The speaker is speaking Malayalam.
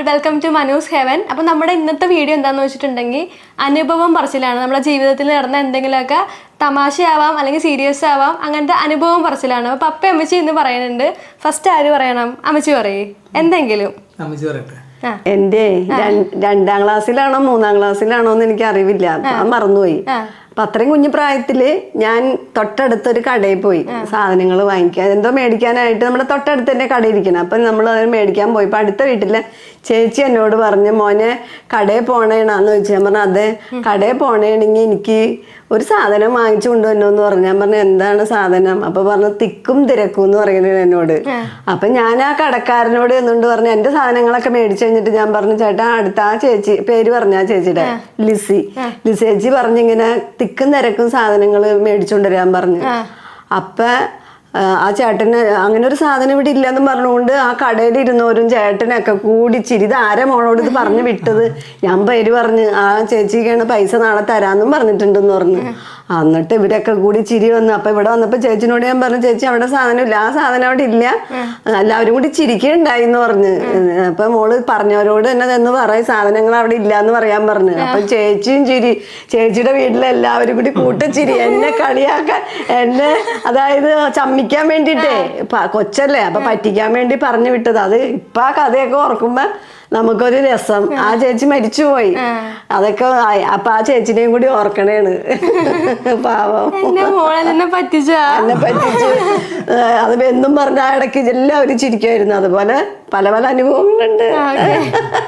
Welcome to Manu's heaven. അപ്പോൾ നമ്മുടെ ഇന്നത്തെ വീഡിയോ എന്താണെന്ന് വെച്ചിട്ടുണ്ടെങ്കിൽ അനുഭവം പറച്ചിലാണ്. നമ്മുടെ ജീവിതത്തിൽ നടന്ന എന്തെങ്കിലുമൊക്കെ തമാശയാവാം അല്ലെങ്കിൽ സീരിയസ് ആവാം, അങ്ങനത്തെ അനുഭവം പറച്ചിലാണ്. അപ്പോൾ പപ്പ അമ്മച്ചി ഇന്ന് പറയുന്നുണ്ട്. ഫസ്റ്റ് ആര് പറയണം? അമ്മച്ചി പറയേ എന്തെങ്കിലും. എന്റെ 2ാം ക്ലാസ്സിലാണോ 3ാം ക്ലാസ്സിലാണോ എന്ന് എനിക്ക് അറിവില്ല, മറന്നുപോയി. അപ്പൊ അത്രയും കുഞ്ഞു പ്രായത്തില് ഞാൻ തൊട്ടടുത്തൊരു കടയിൽ പോയി സാധനങ്ങൾ വാങ്ങിക്കാൻ, എന്തോ മേടിക്കാനായിട്ട്. നമ്മുടെ തൊട്ടടുത്ത് തന്നെ കട ഇരിക്കണം. അപ്പൊ നമ്മൾ അത് മേടിക്കാൻ പോയി. ഇപ്പൊ അടുത്ത വീട്ടിലെ ചേച്ചി എന്നോട് പറഞ്ഞു, മോനെ കടയിൽ പോണേണാന്ന് ചോദിച്ചു. ഞാൻ പറഞ്ഞു അതെ, കടയിൽ പോണേണെങ്കിൽ എനിക്ക് ഒരു സാധനം വാങ്ങിച്ചു കൊണ്ടുവന്നോന്ന് പറഞ്ഞു. ഞാൻ പറഞ്ഞു എന്താണ് സാധനം? അപ്പൊ പറഞ്ഞു തിക്കും തിരക്കും എന്ന് പറയുന്നത് എന്നോട്. അപ്പൊ ഞാൻ ആ കടക്കാരനോട് എന്നുകൊണ്ട് പറഞ്ഞു എന്റെ സാധനങ്ങളൊക്കെ മേടിച്ചു കഴിഞ്ഞിട്ട് ഞാൻ പറഞ്ഞു, ചേട്ടാ അടുത്ത ആ ചേച്ചി, പേര് പറഞ്ഞ ആ ചേച്ചിയുടെ ലിസി ചേച്ചി പറഞ്ഞിങ്ങനെ തിക്കും തിരക്കും സാധനങ്ങൾ മേടിച്ചുകൊണ്ടുവരാൻ പറഞ്ഞു. അപ്പൊ ആ ചേട്ടന് അങ്ങനെ ഒരു സാധനം ഇവിടെ ഇല്ലെന്നും പറഞ്ഞുകൊണ്ട് ആ കടയിൽ ഇരുന്നവരും ചേട്ടനൊക്കെ കൂടി ചിരി. ഇത് ആരാ മോളോട് ഇത് പറഞ്ഞു വിട്ടത്? ഞാൻ പേര് പറഞ്ഞ് ആ ചേച്ചിക്കാണ് പൈസ നാളെ തരാമെന്നും പറഞ്ഞിട്ടുണ്ടെന്ന് പറഞ്ഞു. എന്നിട്ട് ഇവരൊക്കെ കൂടി ചിരി വന്നു. അപ്പൊ ഇവിടെ വന്നപ്പോ ചേച്ചിനോട് ഞാൻ പറഞ്ഞു, ചേച്ചി അവിടെ സാധനം ഇല്ല, ആ സാധനം അവിടെ ഇല്ല, എല്ലാവരും കൂടി ചിരിക്കുകയുണ്ടായി എന്ന് പറഞ്ഞ്. അപ്പൊ മോള് പറഞ്ഞവരോട് തന്നെ എന്ന് പറയും സാധനങ്ങൾ അവിടെ ഇല്ല എന്ന് പറയാൻ പറഞ്ഞു. അപ്പൊ ചേച്ചിയും ചിരി, ചേച്ചിയുടെ വീട്ടിലെ എല്ലാവരും കൂടി കൂട്ടച്ചിരി, എന്നെ കളിയാക്കാൻ, എന്നെ അതായത് ചമ്മിക്കാൻ വേണ്ടിട്ടേ, കൊച്ചല്ലേ അപ്പൊ പറ്റിക്കാൻ വേണ്ടി പറഞ്ഞു വിട്ടത്. അത് ഇപ്പൊ ആ കഥയൊക്കെ ഓർക്കുമ്പോ നമുക്കൊരു രസം. ആ ചേച്ചി മരിച്ചുപോയി, അതൊക്കെ. അപ്പൊ ആ ചേച്ചിനെയും കൂടി ഓർക്കണേണ്. പാവം, എന്നെ പറ്റിച്ചു. അത് എന്നും പറഞ്ഞ ഇടയ്ക്ക് എല്ലാവരും ചിരിക്കുമായിരുന്നു. അതുപോലെ പല പല അനുഭവങ്ങളുണ്ട്.